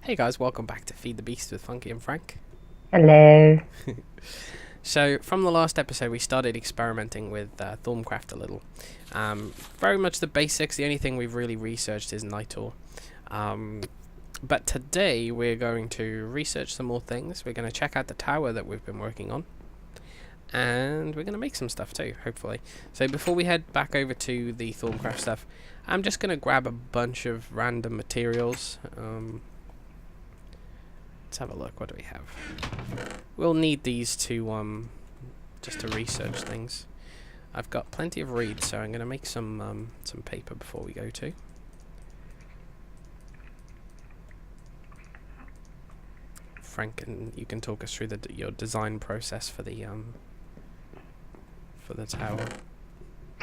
Hey guys, welcome back to Feed the Beast with Funky and Frank. Hello. So, from the last episode, we started experimenting with Thaumcraft a little. Very much the basics. The only thing we've really researched is Nitor. But today, we're going to research some more things. We're going to check out the tower that we've been working on. And we're going to make some stuff too, hopefully. So, before we head back over to the Thaumcraft stuff, I'm just going to grab a bunch of random materials. Let's have a look. What do we have? We'll need these to just to research things. I've got plenty of reeds, so I'm going to make some paper before we go to. Frank, and you can talk us through your design process for the tower.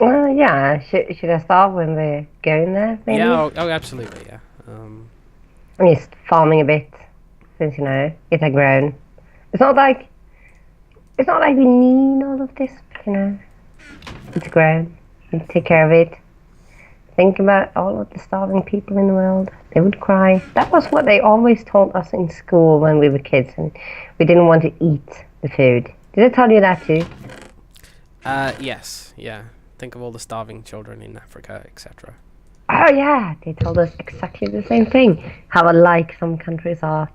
Yeah. Should I start when we're going there? Maybe? Yeah. Oh, absolutely. Yeah. I'm just farming a bit, since it had grown. It's not like we need all of this, but it's grown. We take care of it. Think about all of the starving people in the world. They would cry. That was what they always told us in school when we were kids, and we didn't want to eat the food. Did I tell you that too? Yes. Yeah. Think of all the starving children in Africa, etc. Oh yeah, they told us exactly the same thing. How alike some countries are.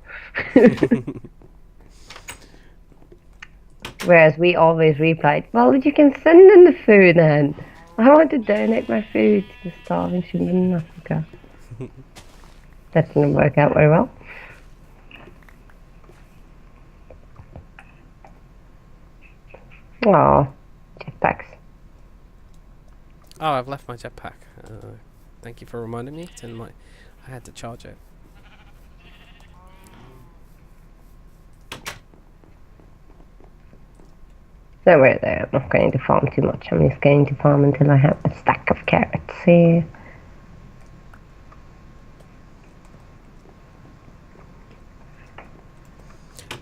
Whereas we always replied, well, you can send in the food then. I want to donate my food to the starving children in Africa. That didn't work out very well. Aw, jetpacks. Oh, I've left my jetpack. Thank you for reminding me. It's in my. I had to charge it. Don't worry though, I'm not going to farm too much. I'm just going to farm until I have a stack of carrots here.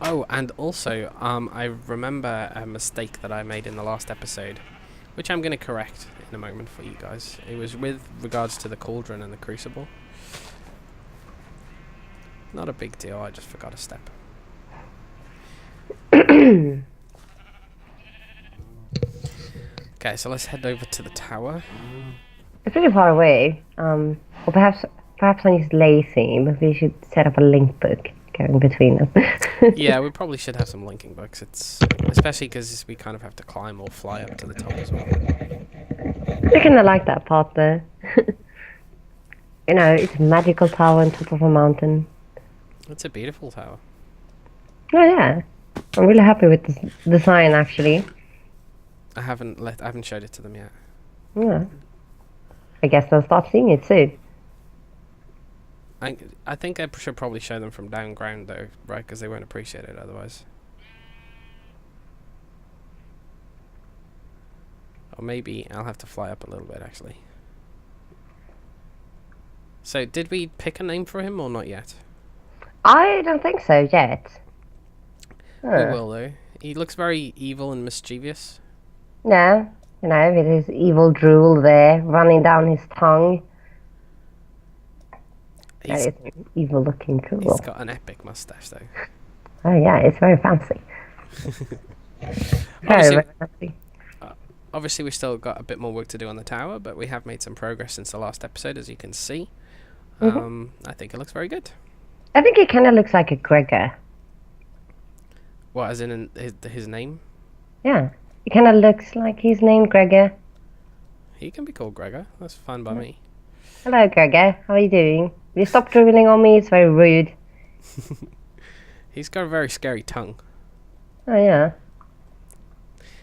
Oh, and also, I remember a mistake that I made in the last episode, which I'm going to correct in a moment for you guys. It was with regards to the cauldron and the crucible. Not a big deal, I just forgot a step. Okay, so let's head over to the tower. It's really far away. Or perhaps I'm just lazy, but we should set up a link book going between them. Yeah, we probably should have some linking books. Especially because we kind of have to climb or fly up to the top as well. I kind of like that part though. It's a magical tower on top of a mountain. It's a beautiful tower. Oh yeah, I'm really happy with this design actually. I haven't showed it to them yet. Yeah. I guess they'll start seeing it soon. I think I should probably show them from down ground though, right? Because they won't appreciate it otherwise. Or maybe I'll have to fly up a little bit actually. So, did we pick a name for him or not yet? I don't think so yet. We will though. He looks very evil and mischievous. Yeah, with his evil drool there running down his tongue. That is an evil looking drool. He's got an epic mustache though. Oh yeah, it's very fancy. Very fancy. Obviously we've still got a bit more work to do on the tower, but we have made some progress since the last episode, as you can see. I think it looks very good. I think it kind of looks like a Gregor. What, as in his name? Yeah, it kind of looks like he's named Gregor. He can be called Gregor. That's fine by me. Hello, Gregor. How are you doing? You stop dribbling on me. It's very rude. He's got a very scary tongue. Oh yeah.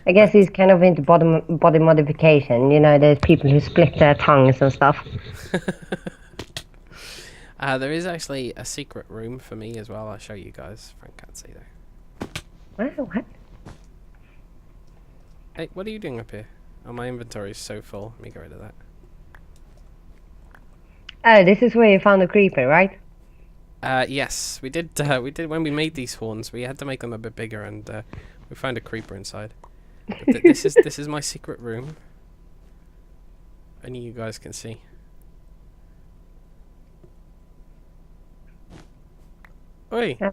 I guess he's kind of into body modification. There's people who split their tongues and stuff. There is actually a secret room for me as well. I'll show you guys. Frank can't see though. What? Hey, what are you doing up here? Oh, my inventory is so full. Let me get rid of that. Oh, this is where you found the creeper, right? Yes, we did. We did when we made these horns. We had to make them a bit bigger, and we found a creeper inside. But this is my secret room. only you guys can see. Oi! Yeah.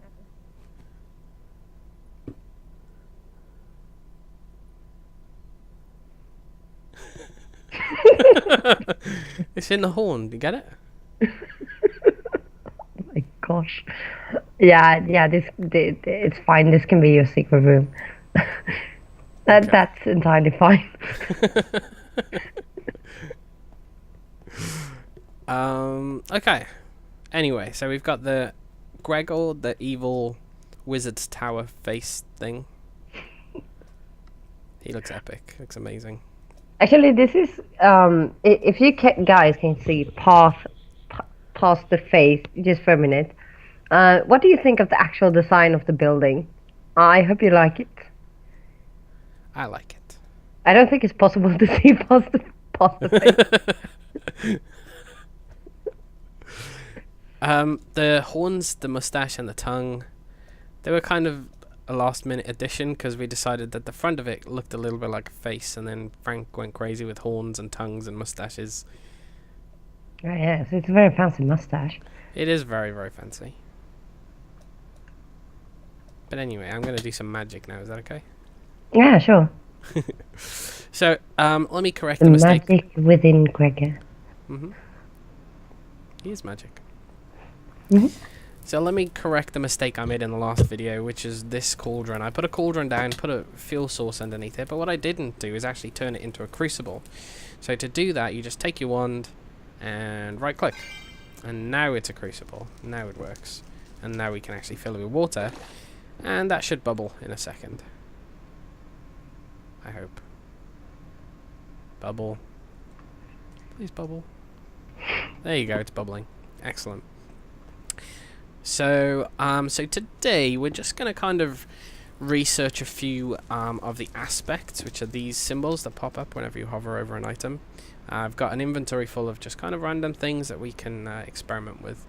It's in the horn. You get it? My gosh. Yeah. It's fine. This can be your secret room. Okay. That's entirely fine. Okay. Anyway, so we've got the Gregor, the evil wizard's tower face thing. He looks epic. Looks amazing. Actually, this is if you guys can see past the face just for a minute. What do you think of the actual design of the building? I hope you like it. I like it. I don't think it's possible to see past the face. The horns, the mustache, and the tongue, they were kind of a last-minute addition because we decided that the front of it looked a little bit like a face, and then Frank went crazy with horns and tongues and mustaches. Oh, yes, it's a very fancy mustache. It is very, very fancy. But anyway, I'm going to do some magic now. Is that okay? Yeah, sure. So, let me correct The the mistake. magic within Gregor. He is magic. Mhm. So let me correct the mistake I made in the last video, which is this cauldron. I put a cauldron down, put a fuel source underneath it, but what I didn't do is actually turn it into a crucible. So to do that, you just take your wand and right click. And now it's a crucible. Now it works. And now we can actually fill it with water. And that should bubble in a second. I hope. Bubble. Please bubble. There you go, it's bubbling. Excellent. So, so today we're just going to kind of research a few of the aspects, which are these symbols that pop up whenever you hover over an item. I've got an inventory full of just kind of random things that we can experiment with.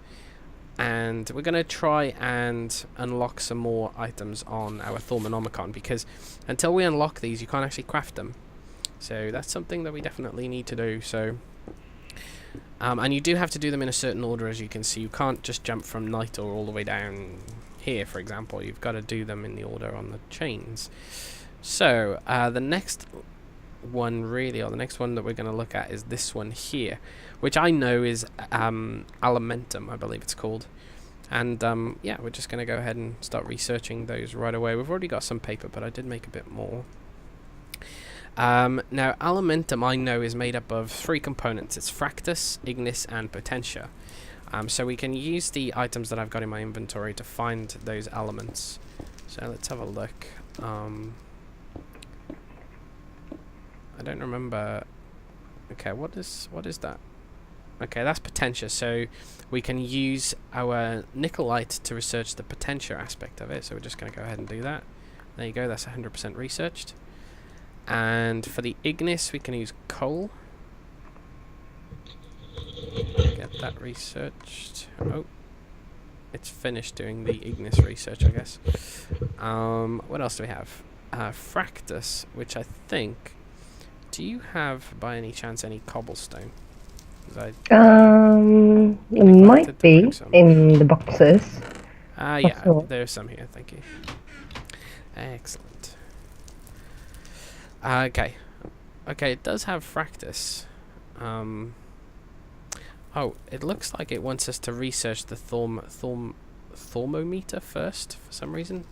And we're going to try and unlock some more items on our Thaumcraft, because until we unlock these, you can't actually craft them. So that's something that we definitely need to do. So, and you do have to do them in a certain order, as you can see. You can't just jump from Night all the way down here, for example. You've got to do them in the order on the chains. So, the next one really, or the next one that we're going to look at is this one here, which I know is Alimentum, I believe it's called. And yeah, we're just going to go ahead and start researching those right away. We've already got some paper, but I did make a bit more. Now, Alimentum, I know, is made up of 3 components. It's Fractus, Ignis, and Potentia. So we can use the items that I've got in my inventory to find those elements. So let's have a look. I don't remember. Okay, what is that? Okay, that's Potentia. So we can use our Nickelite to research the Potentia aspect of it. So we're just going to go ahead and do that. There you go, that's 100% researched. And for the Ignis, we can use coal. Get that researched. Oh, it's finished doing the Ignis research, I guess. What else do we have? Fractus, which I think... Do you have, by any chance, any cobblestone? It might be in the boxes. Yeah, sure. There's some here, thank you. Excellent. Okay, it does have Fractus. Oh, it looks like it wants us to research the Thermometer first, for some reason.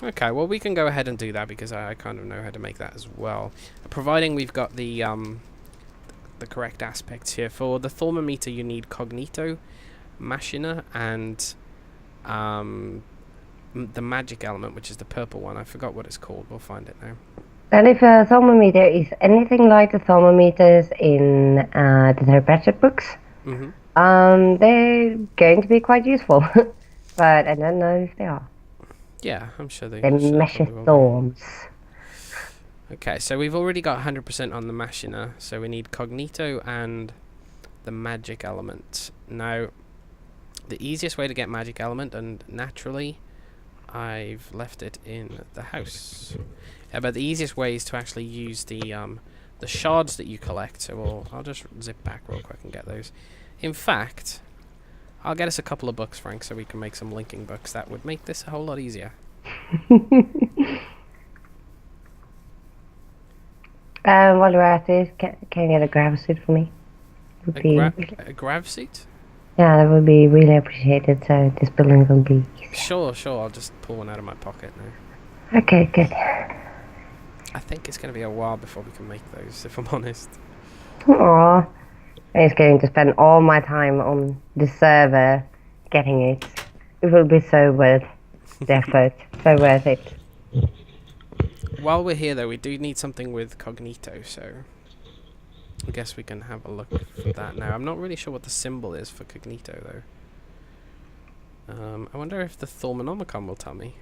Okay, well, we can go ahead and do that, because I kind of know how to make that as well. Providing we've got the correct aspects here. For the Thermometer, you need Cognito, Machina, and the magic element, which is the purple one. I forgot what it's called. We'll find it now. And if a thermometer is anything like the thermometers in the therapeutic books, they're going to be quite useful. But I don't know if they are. Yeah, I'm sure they measure thorns. Okay, so we've already got 100% on the Machina, so we need Cognito and the magic element. Now, the easiest way to get magic element, and naturally, I've left it in the house. But the easiest way is to actually use the the shards that you collect. So I'll just zip back real quick and get those. In fact, I'll get us a couple of books, Frank, so we can make some linking books. That would make this a whole lot easier. While we're at it, can you get a grav suit for me? A grav suit? Yeah, that would be really appreciated, so this building will be easier. Sure. I'll just pull one out of my pocket now. Okay, good. I think it's going to be a while before we can make those, if I'm honest. Aww. I'm just going to spend all my time on the server getting it. It will be so worth the effort. So worth it. While we're here, though, we do need something with Cognito, so I guess we can have a look for that now. I'm not really sure what the symbol is for Cognito, though. I wonder if the Thaumcraft will tell me.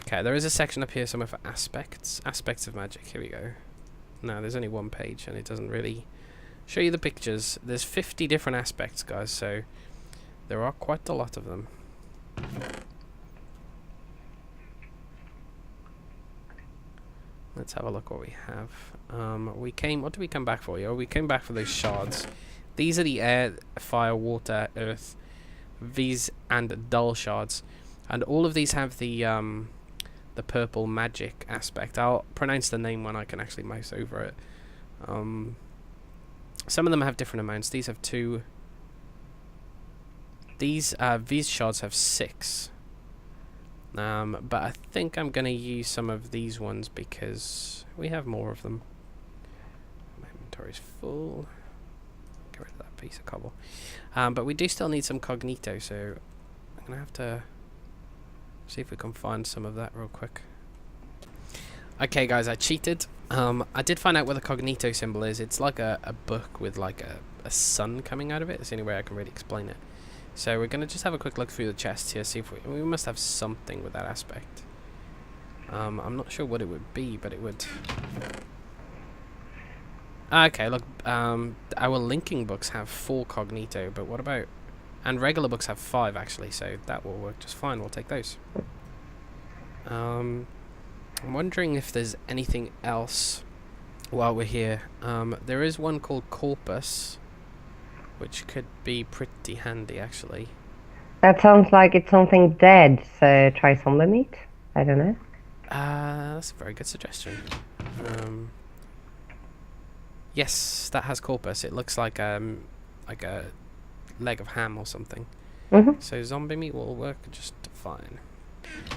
Okay, there is a section up here somewhere for aspects. Aspects of magic. Here we go. No, there's only one page, and it doesn't really show you the pictures. There's 50 different aspects, guys, so there are quite a lot of them. Let's have a look what we have. What did we come back for? Oh, we came back for those shards. These are the air, fire, water, earth, these and dull shards. And all of these have the purple magic aspect. I'll pronounce the name when I can actually mouse over it. Some of them have different amounts. These have 2. These shards have 6. But I think I'm going to use some of these ones because we have more of them. My inventory's full. Get rid of that piece of cobble. But we do still need some Cognito, so I'm going to have to see if we can find some of that real quick. Okay, guys, I cheated. I did find out what the Cognito symbol is. It's like a book with like a sun coming out of it. It's the only way I can really explain it. So we're going to just have a quick look through the chests here, see if we must have something with that aspect. I'm not sure what it would be, but it would... Okay, look, our linking books have 4 Cognito, but what about... And regular books have 5, actually, so that will work just fine. We'll take those. I'm wondering if there's anything else while we're here. There is one called Corpus, which could be pretty handy, actually. That sounds like it's something dead, so try zombie meat? I don't know. That's a very good suggestion. Yes, that has Corpus. It looks like a leg of ham or something. So zombie meat will work just fine.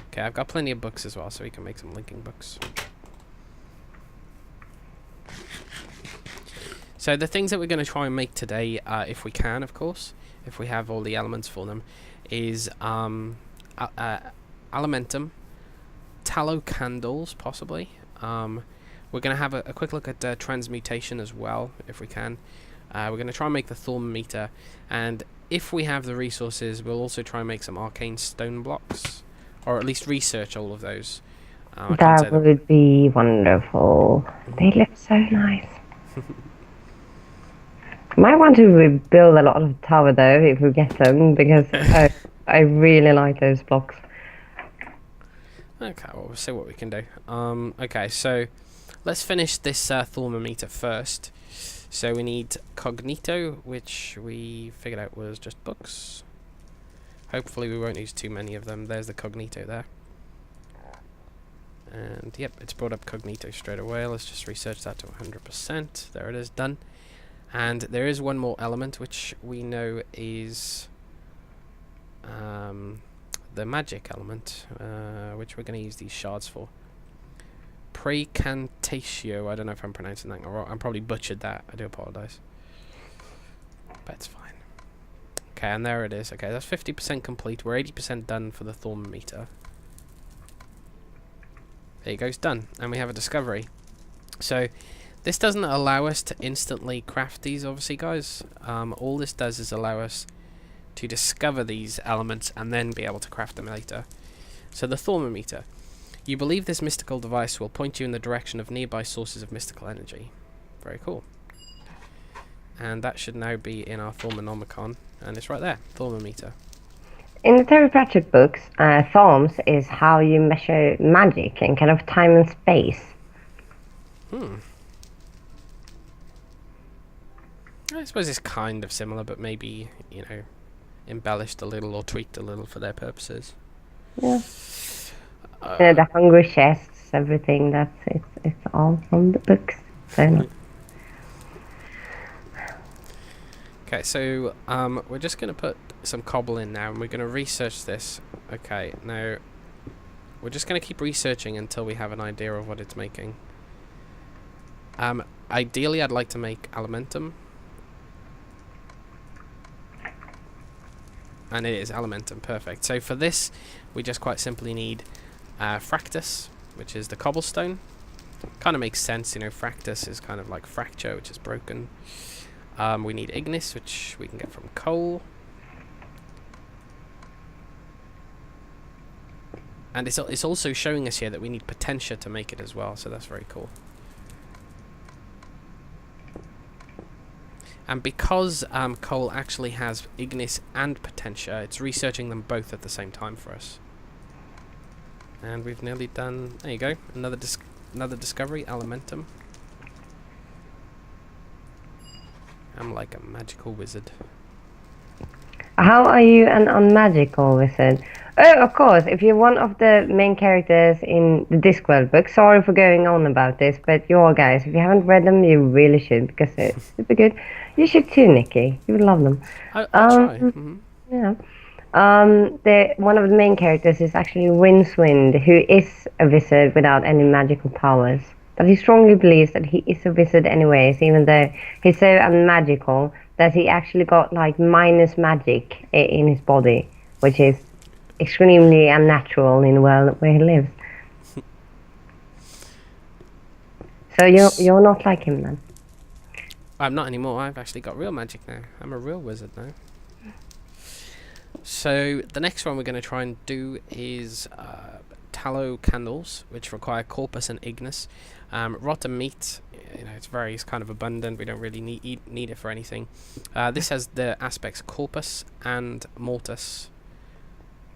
Okay, I've got plenty of books as well, so we can make some linking books. So the things that we're going to try and make today, if we can, of course, if we have all the elements for them, is alimentum, tallow candles, possibly. We're going to have a quick look at transmutation as well, if we can. We're going to try and make the Thermometer, and if we have the resources, we'll also try and make some arcane stone blocks, or at least research all of those. That would be wonderful. They look so nice. Might want to rebuild a lot of tower though if we get them, because I really like those blocks. Okay, well, we'll see what we can do. Okay, so let's finish this Thermometer first. So we need Cognito, which we figured out was just books. Hopefully we won't use too many of them. There's the Cognito there. And yep, it's brought up Cognito straight away. Let's just research that to 100%. There it is, done. And there is one more element which we know is the magic element, which we're going to use these shards for. Precantatio. I don't know if I'm pronouncing that wrong. I probably butchered that. I do apologize. But it's fine. Okay, and there it is. Okay, that's 50% complete. We're 80% done for the Thermometer. There you go, it's done. And we have a discovery. So this doesn't allow us to instantly craft these, obviously, guys. All this does is allow us to discover these elements and then be able to craft them later. So the Thermometer. You believe this mystical device will point you in the direction of nearby sources of mystical energy. Very cool. And that should now be in our Thermonomicon. And it's right there, Thermometer. In the therapeutic books, Therms is how you measure magic in kind of time and space. I suppose it's kind of similar, but maybe, embellished a little or tweaked a little for their purposes. Yeah. The hungry chests, everything. It's all from the books. So. Okay, so we're just going to put some cobble in now, and we're going to research this. Okay, now we're just going to keep researching until we have an idea of what it's making. Ideally, I'd like to make Alimentum. And it is Alimentum, perfect. So for this, we just quite simply need Fractus, which is the cobblestone. Kind of makes sense, Fractus is kind of like fracture, which is broken. We need Ignis, which we can get from coal. And it's also showing us here that we need Potentia to make it as well, so that's very cool. And because coal actually has Ignis and Potentia, it's researching them both at the same time for us. And we've nearly done... There you go. Another discovery, Alimentum. I'm like a magical wizard. How are you an unmagical wizard? Oh, of course, if you're one of the main characters in the Discworld book, sorry for going on about this, but you all guys, if you haven't read them, you really should, because they're super good. You should too, Nikki. You would love them. I'll try. Yeah. One of the main characters is actually Rincewind, who is a wizard without any magical powers. But he strongly believes that he is a wizard anyways, even though he's so unmagical that he actually got like minus magic in his body, which is extremely unnatural in the world where he lives. So you're not like him then? I'm not anymore. I've actually got real magic now. I'm a real wizard now. So the next one we're going to try and do is tallow candles, which require corpus and ignis. Rotten meat, it's kind of abundant. We don't really need it for anything. This has the aspects corpus and mortis,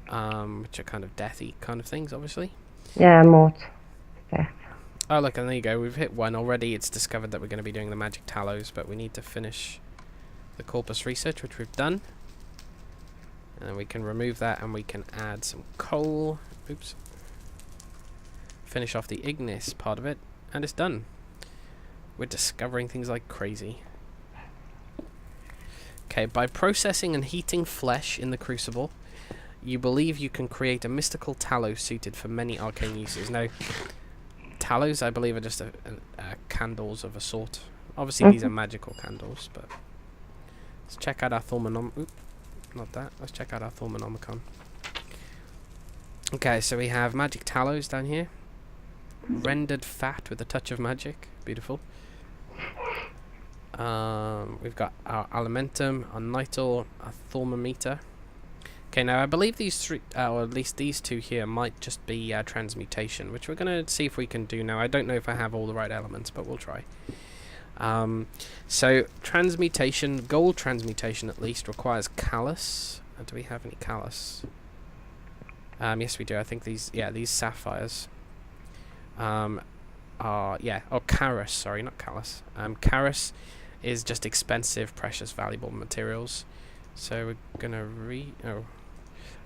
which are kind of deathy kind of things, obviously. Yeah, mort. Death. Oh, look, and there you go. We've hit one already. It's discovered that we're going to be doing the magic tallows, but we need to finish the corpus research, which we've done. And we can remove that, and we can add some coal. Oops. Finish off the ignis part of it, and it's done. We're discovering things like crazy. Okay, by processing and heating flesh in the crucible, you believe you can create a mystical tallow suited for many arcane uses. Now, tallows, I believe, are just candles of a sort. Obviously, these are magical candles, but let's check out our Let's check out our Thaumanomicon. Okay, so we have magic tallows down here. Rendered fat with a touch of magic. Beautiful. We've got our Alimentum, our Nital, our Thermometer. Okay, now I believe these three, or at least these two here, might just be transmutation, which we're going to see if we can do now. I don't know if I have all the right elements, but we'll try. So transmutation, gold transmutation at least, requires callus. Do we have any callus? Yes, we do. I think these sapphires are, Charis, sorry, not callus. Charis is just expensive, precious, valuable materials. So we're gonna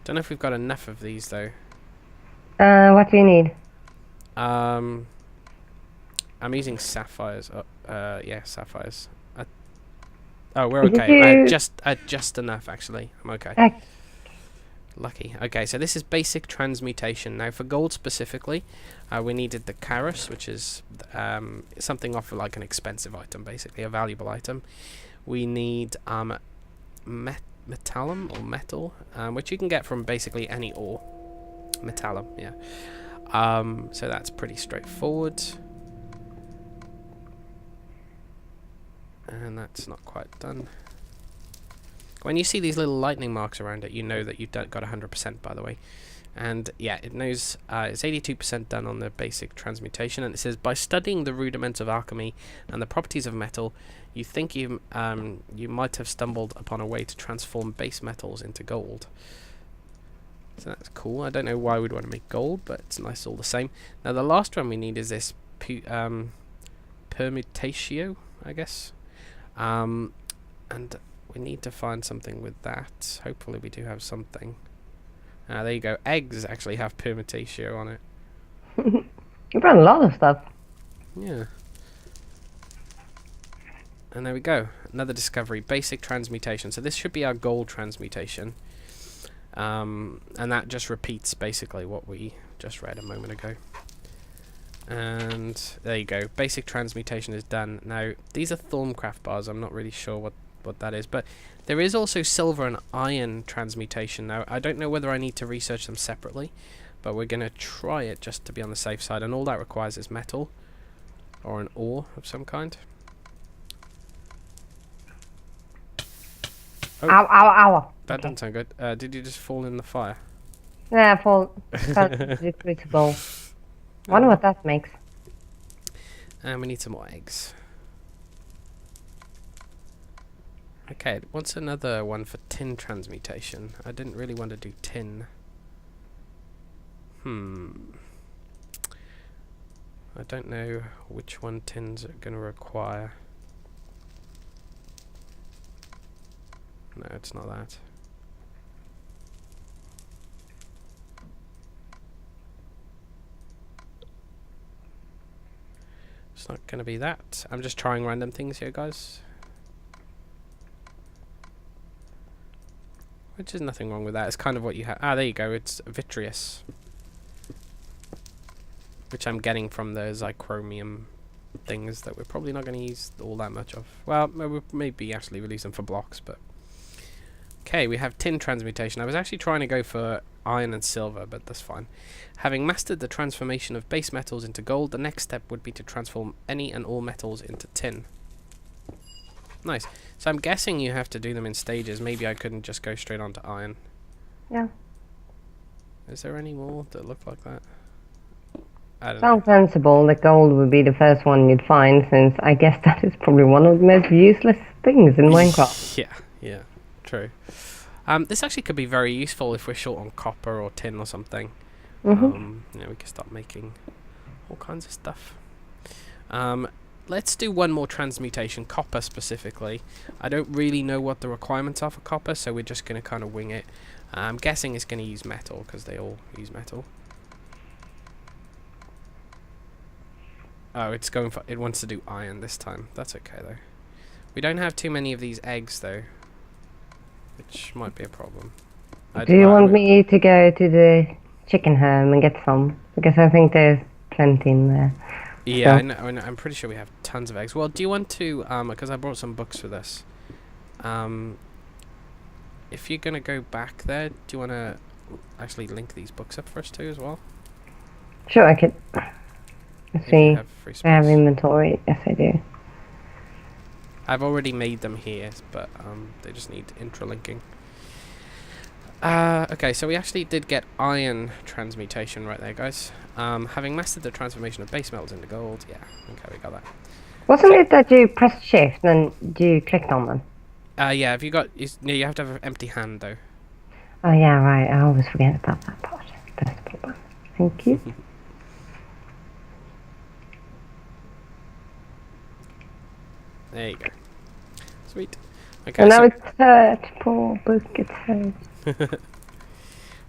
don't know if we've got enough of these though. What do you need? I'm using sapphires. Sapphires. We're okay. Just enough actually. I'm okay. Lucky. Okay, so this is basic transmutation. Now for gold specifically, we needed the Charis, which is something off like an expensive item, basically a valuable item. We need metallum or metal, which you can get from basically any ore. Metallum, yeah. So that's pretty straightforward. And that's not quite done. When you see these little lightning marks around it, you know that you've got 100%, by the way. And yeah, it knows it's 82% done on the basic transmutation, and it says, by studying the rudiments of alchemy and the properties of metal, you think you might have stumbled upon a way to transform base metals into gold. So that's cool. I don't know why we'd want to make gold, but it's nice all the same. Now the last one we need is this permutatio, I guess. And we need to find something with that. Hopefully we do have something. There you go. Eggs actually have permutatio on it. You brought a lot of stuff. Yeah. And there we go. Another discovery. Basic transmutation. So this should be our gold transmutation. And that just repeats basically what we just read a moment ago. And there you go. Basic transmutation is done. Now, these are Thaumcraft bars. I'm not really sure what that is. But there is also silver and iron transmutation. Now, I don't know whether I need to research them separately. But we're going to try it just to be on the safe side. And all that requires is metal. Or an ore of some kind. Oh. Ow, ow, ow. That doesn't sound good. Did you just fall in the fire? Yeah, fall. It's bowl. Wonder what that makes. And we need some more eggs. Okay, what's another one for tin transmutation? I didn't really want to do tin. I don't know which one tins are going to require. No, it's not that. It's not going to be that. I'm just trying random things here, guys. Which is nothing wrong with that. It's kind of what you have. Ah, there you go. It's vitreous. Which I'm getting from the zirconium things that we're probably not going to use all that much of. Well, we'll maybe actually release them for blocks, but... Okay, we have tin transmutation. I was actually trying to go for iron and silver, but that's fine. Having mastered the transformation of base metals into gold, the next step would be to transform any and all metals into tin. Nice. So I'm guessing you have to do them in stages. Maybe I couldn't just go straight onto iron. Yeah. Is there any more that look like that? I don't Sounds know. sensible that gold would be the first one you'd find, since I guess that is probably one of the most useless things in Minecraft. Yeah, true. This actually could be very useful if we're short on copper or tin or something. We can start making all kinds of stuff. Let's do one more transmutation, copper specifically. I don't really know what the requirements are for copper, so we're just going to kind of wing it. I'm guessing it's going to use metal, because they all use metal. Oh, it wants to do iron this time. That's okay, though. We don't have too many of these eggs, though, which might be a problem. Do you want me to go to the chicken home and get some? Because I think there's plenty in there. Yeah, So- I know, I'm pretty sure we have tons of eggs. Well, do you want to, because I brought some books for this. If you're going to go back there, do you want to actually link these books up for us too as well? Sure, I could. Let's If see. you have free I have space. inventory. Yes, I do. I've already made them here, but they just need intralinking. Okay, so we actually did get iron transmutation right there, guys. Having mastered the transformation of base metals into gold. Yeah, okay, we got that. Wasn't it that you pressed shift and you clicked on them? Yeah, have you got... you have to have an empty hand, though. Oh yeah, right. I always forget about that part. That's the problem. Thank you. There you go. Sweet. Okay, And now so it's hurt. Poor book, it's hurt.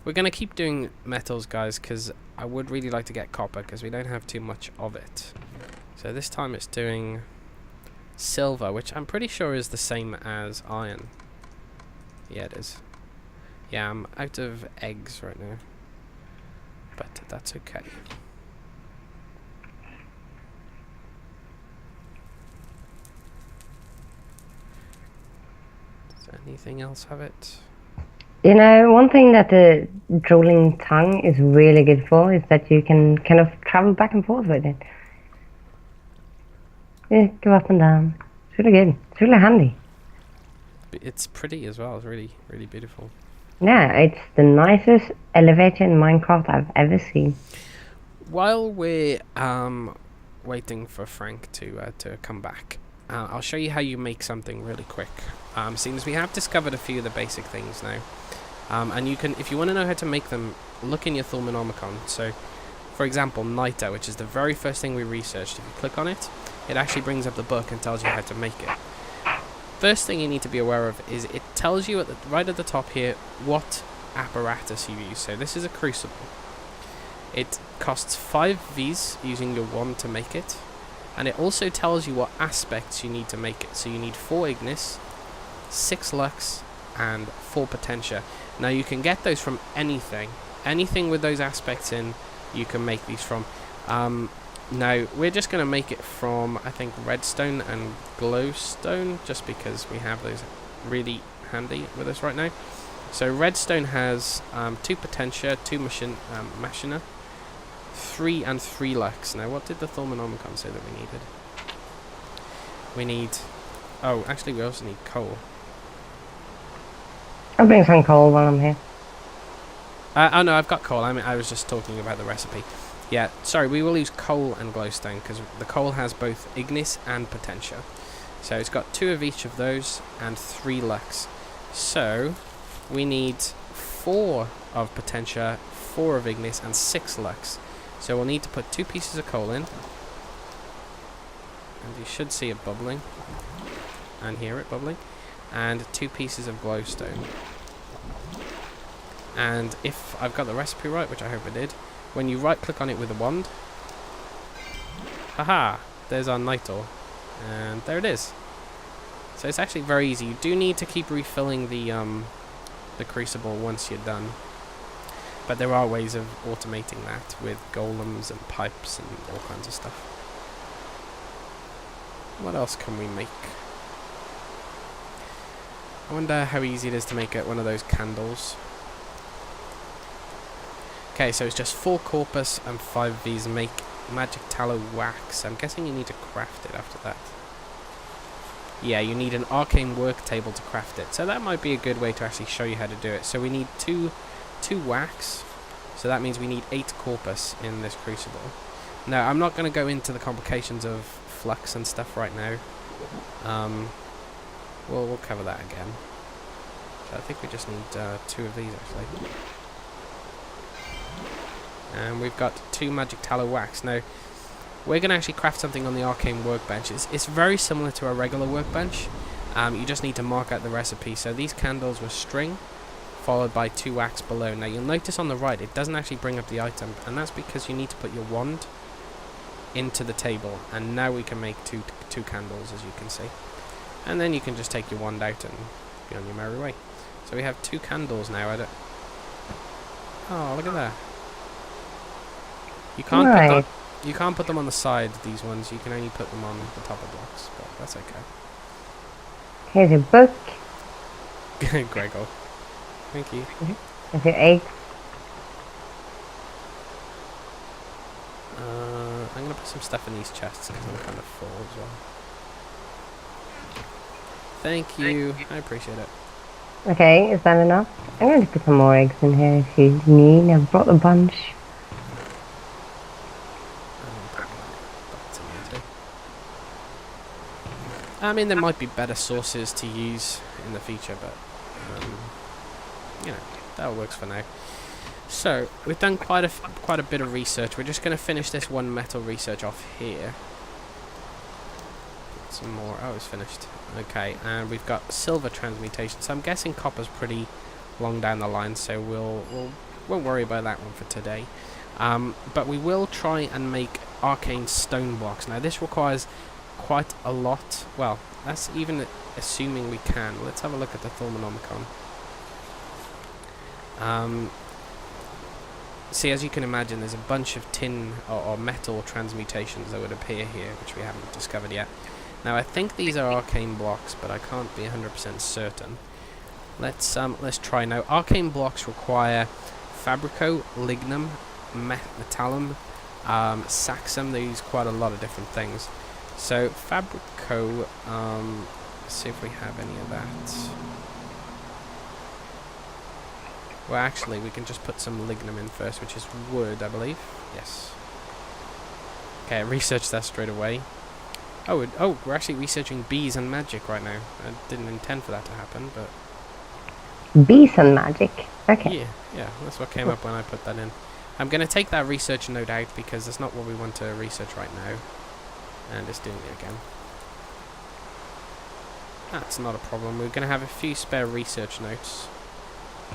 we're going to keep doing metals, guys, because I would really like to get copper, because we don't have too much of it. So this time it's doing silver, which I'm pretty sure is the same as iron. Yeah, it is. Yeah, I'm out of eggs right now. But that's okay. Does anything else have it? You know, one thing that the drooling tongue is really good for is that you can kind of travel back and forth with it. Yeah, go up and down. It's really good. It's really handy. It's pretty as well. It's really, really beautiful. Yeah, it's the nicest elevator in Minecraft I've ever seen. While we're waiting for Frank to come back, I'll show you how you make something really quick. Seeing as we have discovered a few of the basic things now, and you can, if you want to know how to make them, look in your Thaumcraft. So, for example, Niter, which is the very first thing we researched. If you click on it, it actually brings up the book and tells you how to make it. First thing you need to be aware of is it tells you right at the top here what apparatus you use. So this is a crucible. It costs 5 Vs using your wand to make it, and it also tells you what aspects you need to make it. So you need 4 Ignis, 6 Lux, and 4 Potentia. Now you can get those from anything with those aspects in, you can make these from. Now we're just going to make it from, I think, redstone and glowstone, just because we have those really handy with us right now. So redstone has 2 Potentia, 2 Machina, 3 and 3 Lux. Now what did the Thaumcraft say that we needed? We need... oh, actually we also need coal. I'll bring some coal while I'm here. Oh no, I've got coal. I was just talking about the recipe. Yeah, sorry, we will use coal and glowstone because the coal has both Ignis and Potentia. So it's got 2 of each of those and 3 Lux. So we need 4 of Potentia, 4 of Ignis, and 6 Lux. So we'll need to put 2 pieces of coal in. And you should see it bubbling. And hear it bubbling. And 2 pieces of glowstone. And if I've got the recipe right, which I hope I did, when you right click on it with a wand, haha, there's our night ore, and there it is. So it's actually very easy. You do need to keep refilling the crucible once you're done, but there are ways of automating that with golems and pipes and all kinds of stuff. What else can we make? I wonder how easy it is to make one of those candles. Okay, so it's just 4 corpus and 5 Vs. Make magic tallow wax. I'm guessing you need to craft it after that. Yeah, you need an arcane work table to craft it. So that might be a good way to actually show you how to do it. So we need 2 wax. So that means we need 8 corpus in this crucible. Now, I'm not going to go into the complications of flux and stuff right now. We'll cover that again. So I think we just need 2 of these actually. And we've got 2 magic tallow wax. Now, we're going to actually craft something on the arcane workbench. It's very similar to a regular workbench. You just need to mark out the recipe. So these candles were string, followed by 2 wax below. Now, you'll notice on the right, it doesn't actually bring up the item. And that's because you need to put your wand into the table. And now we can make two candles, as you can see. And then you can just take your wand out and be on your merry way. So we have 2 candles now. Oh, look at that. You can't put them on the side, these ones. You can only put them on the top of blocks, but that's okay. Here's your book. Gregor. Thank you. There's your eggs. I'm going to put some stuff in these chests because I'm kind of full as well. Thank you. I appreciate it. Okay, is that enough? I'm going to put some more eggs in here if you need. I've brought a bunch. I mean, there might be better sources to use in the future, but you know, that works for now. So we've done quite a bit of research. We're just going to finish this one metal research off here. Some more. Oh, it's finished. Okay, and we've got silver transmutation. So I'm guessing copper's pretty long down the line, so won't worry about that one for today. But we will try and make arcane stone blocks. Now this requires quite a lot. Well, that's even assuming we can. Let's have a look at the Thaumcraft. See, as you can imagine, there's a bunch of tin or metal transmutations that would appear here, which we haven't discovered yet. Now, I think these are arcane blocks, but I can't be 100% certain. Let's try now. Arcane blocks require fabrico, lignum, metallum, saxum. They use quite a lot of different things. So fabrico, let's see if we have any of that. Well, actually, we can just put some lignum in first, which is wood, I believe. Yes. Okay, I researched that straight away. Oh, we're actually researching bees and magic right now. I didn't intend for that to happen, but... Bees and magic? Okay. Yeah, that's what came up when I put that in. I'm going to take that research note out because that's not what we want to research right now. And it's doing it again. That's not a problem. We're going to have a few spare research notes.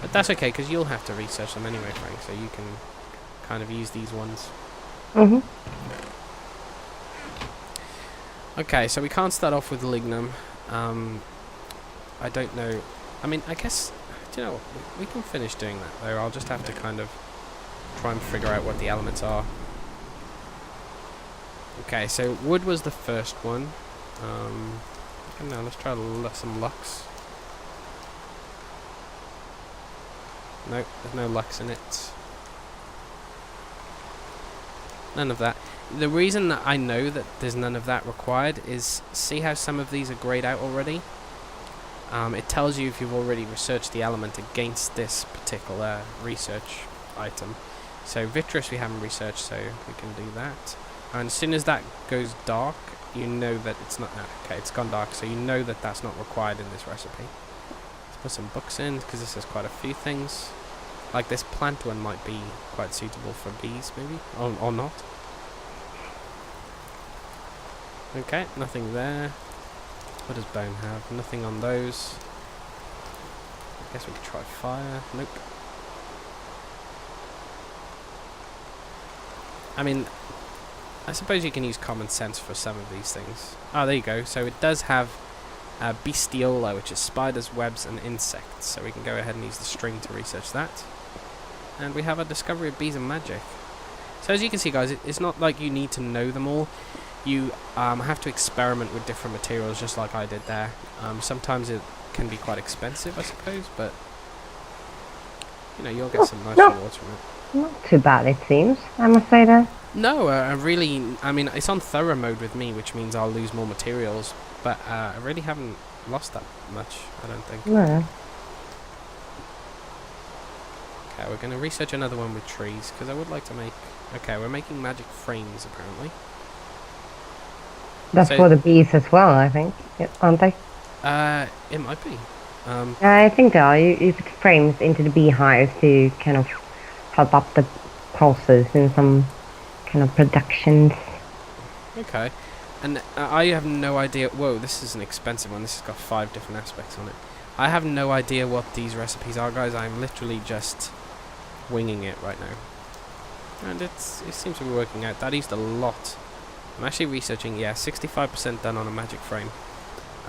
But that's okay, because you'll have to research them anyway, Frank, so you can kind of use these ones. Mm-hmm. Okay, so we can't start off with lignum. I don't know. I mean, I guess, do you know what? We can finish doing that, though. I'll just have to kind of try and figure out what the elements are. Okay, so wood was the first one. I don't know, let's try some lux. No, there's no lux in it. None of that. The reason that I know that there's none of that required is, see how some of these are grayed out already? It tells you if you've already researched the element against this particular research item. So vitreous we haven't researched, so we can do that. And as soon as that goes dark, you know that it's not... okay, it's gone dark, so you know that that's not required in this recipe. Let's put some books in, because this has quite a few things. Like this plant one might be quite suitable for bees, maybe? Or not. Okay, nothing there. What does bone have? Nothing on those. I guess we could try fire. Nope. I mean, I suppose you can use common sense for some of these things. Oh, there you go. So it does have bestiola, which is spiders, webs, and insects. So we can go ahead and use the string to research that. And we have a discovery of bees and magic. So as you can see, guys, it's not like you need to know them all. You have to experiment with different materials, just like I did there. Sometimes it can be quite expensive, I suppose, but you know, you'll get some nice rewards from it. Not too bad, it seems, I must say that. No, I mean, it's on thorough mode with me, which means I'll lose more materials, but I really haven't lost that much, I don't think. No. Okay, we're going to research another one with trees, because I would like to make... okay, we're making magic frames, apparently. That's for the bees as well, I think, aren't they? It might be. I think they are. You put frames into the beehives to kind of help up the pulses in some kind of productions. Okay. And I have no idea... whoa, this is an expensive one. This has got 5 different aspects on it. I have no idea what these recipes are, guys. I'm literally just winging it right now. And it seems to be working out. That used a lot. I'm actually researching, yeah, 65% done on a magic frame.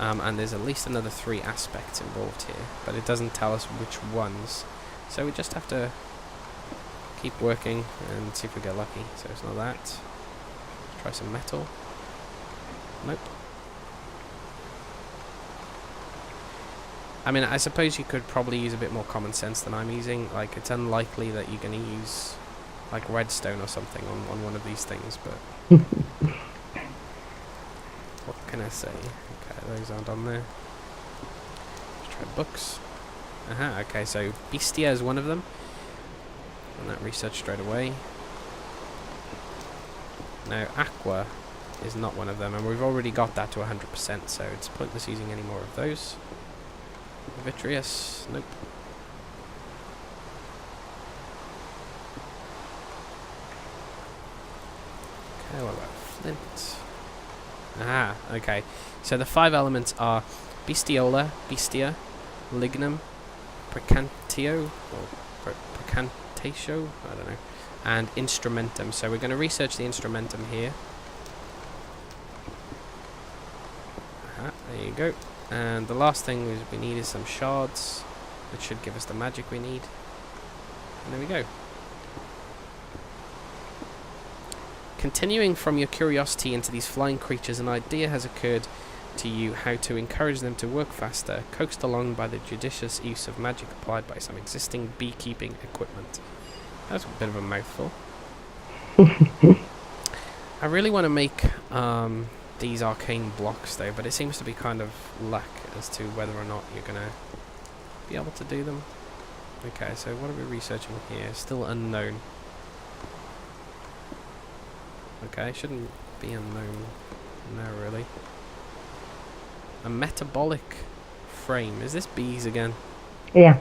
And there's at least another 3 aspects involved here. But it doesn't tell us which ones. So we just have to keep working and see if we get lucky. So it's not that. Let's try some metal. Nope. I mean, I suppose you could probably use a bit more common sense than I'm using. Like, it's unlikely that you're going to use, like, redstone or something on one of these things, but... what can I say? Okay, those aren't on there. Let's try books. Aha, okay, so Bestia is one of them. And that research straight away. Now, Aqua is not one of them, and we've already got that to 100%, so it's pointless using any more of those. Vitreous, nope. Okay, what about flint? Ah, okay. So the 5 elements are bestiola, bestia, lignum, precantio, or precantatio, I don't know, and instrumentum. So we're going to research the instrumentum here. Aha, there you go. And the last thing we need is some shards, which should give us the magic we need. And there we go. Continuing from your curiosity into these flying creatures, an idea has occurred to you how to encourage them to work faster, coaxed along by the judicious use of magic applied by some existing beekeeping equipment. That's a bit of a mouthful. I really want to make these arcane blocks though, but it seems to be kind of luck as to whether or not you're gonna be able to do them. Okay, so what are we researching here? Still unknown. Okay, shouldn't be unknown. No, really. A metabolic frame. Is this bees again? Yeah.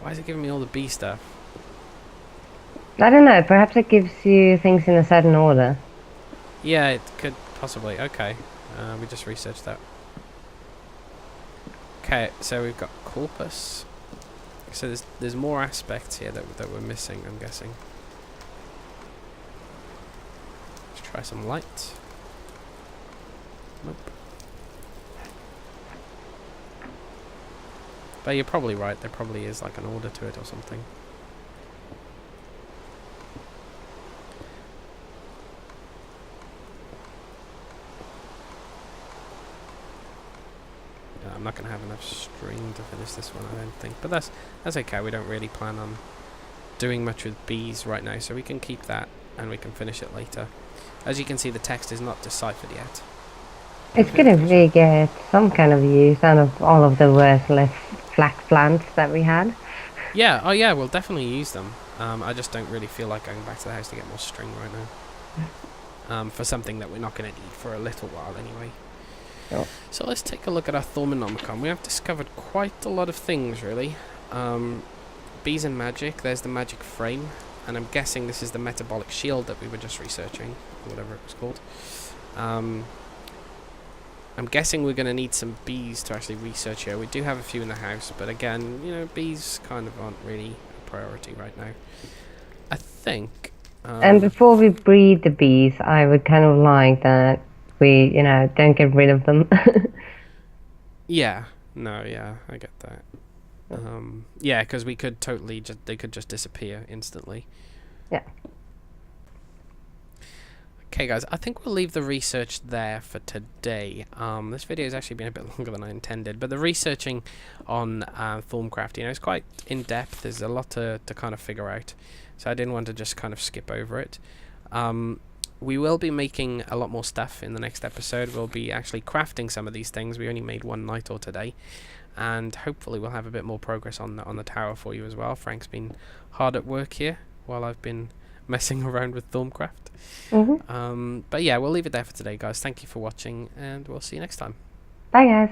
Why is it giving me all the bee stuff? I don't know, perhaps it gives you things in a certain order. Yeah, it could Possibly. Okay. We just researched that. Okay, so we've got corpus. So there's more aspects here that we're missing, I'm guessing. Let's try some light. Nope. But you're probably right, there probably is like an order to it or something. I'm not going to have enough string to finish this one, I don't think. But that's okay, we don't really plan on doing much with bees right now, so we can keep that and we can finish it later. As you can see, the text is not deciphered yet. It's gonna really get some kind of use out of all of the worthless flax plants that we had. Yeah, oh yeah, we'll definitely use them. I just don't really feel like going back to the house to get more string right now. For something that we're not going to need for a little while anyway. Yep. So let's take a look at our Thaumcraft. We have discovered quite a lot of things, really. Bees and magic. There's the magic frame. And I'm guessing this is the metabolic shield that we were just researching. Or whatever it was called. I'm guessing we're going to need some bees to actually research here. We do have a few in the house. But again, you know, bees kind of aren't really a priority right now. I think... and before we breed the bees, I would kind of like that we, you know, don't get rid of them. Yeah, no, yeah, I get that. Yeah, because we could totally they could just disappear instantly. Yeah. Okay, guys, I think we'll leave the research there for today. This video has actually been a bit longer than I intended, but the researching on Thaumcraft, you know, is quite in depth. There's a lot to kind of figure out, so I didn't want to just kind of skip over it. We will be making a lot more stuff in the next episode. We'll be actually crafting some of these things. We only made one night or today, and hopefully we'll have a bit more progress on the tower for you as well. Frank's been hard at work here while I've been messing around with Thaumcraft. But yeah, we'll leave it there for today, guys. Thank you for watching, and we'll see you next time. Bye, guys.